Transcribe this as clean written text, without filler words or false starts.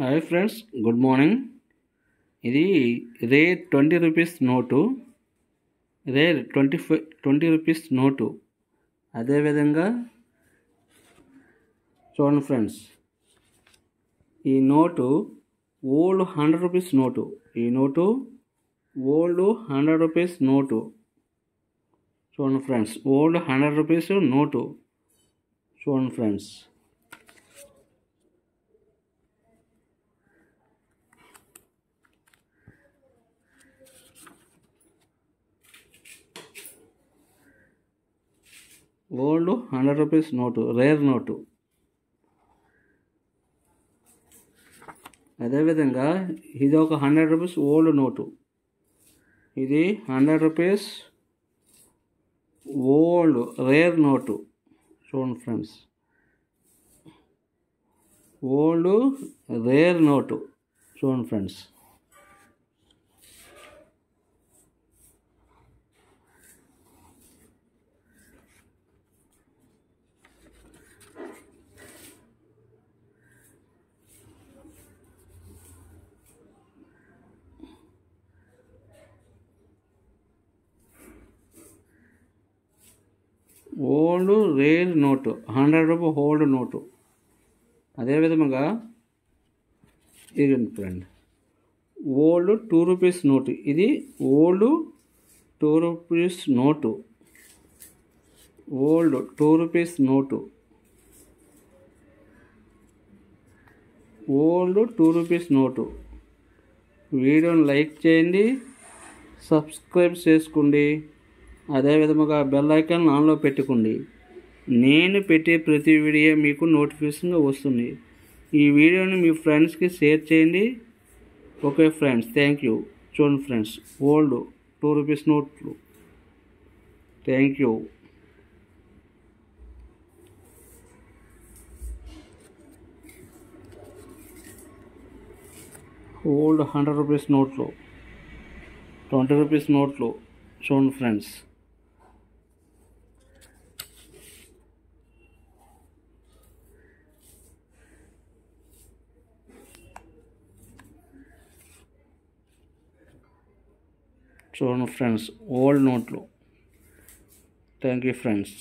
Hi friends, good morning. ఇది rare 20 rupees note, rare 20 rupees note. అదేవిధంగా చూడండి friends, ఈ నోటు ఓల్డ్ 100 రూపీస్ నోటు. ఈ నోటు ఓల్డ్ 100 రూపీస్ నోటు. చూడండి friends, old 100 rupees note. చూడండి friends, old 100 rupees note, rare note. అదేవిధంగా ఇది ఒక 100 రూపీస్ ఓల్డ్ నోటు. ఇది 100 రూపీస్ ఓల్డ్ రేర్ నోటు. చూడండి ఫ్రెండ్స్, ఓల్డ్ రేర్ నోటు. చూడండి friends, old rare note, 100 rupee old note. అదేవిధంగా ఇది ఫ్రెండ్, ఓల్డ్ 2 రూపీస్ నోటు. ఇది old 2 rupees note, old 2 rupees note, old 2 rupees note. వీడియోని like చేయండి, subscribe చేసుకోండి. అదేవిధంగా బెల్ ఐకాన్ ఆన్లో పెట్టుకోండి. నేను పెట్టే ప్రతి వీడియో మీకు నోటిఫికేషన్గా వస్తుంది. ఈ వీడియోని మీ ఫ్రెండ్స్కి షేర్ చేయండి. Okay friends, thank you. చూడండి ఫ్రెండ్స్, ఓల్డ్ 2 రూపీస్ నోట్లు. Thank you. ఓల్డ్ 100 రూపీస్ నోట్లు, 20 రూపీస్ నోట్లు. చూడండి ఫ్రెండ్స్, చూడండి ఫ్రెండ్స్, ఓల్డ్ నోట్లు. Thank you friends.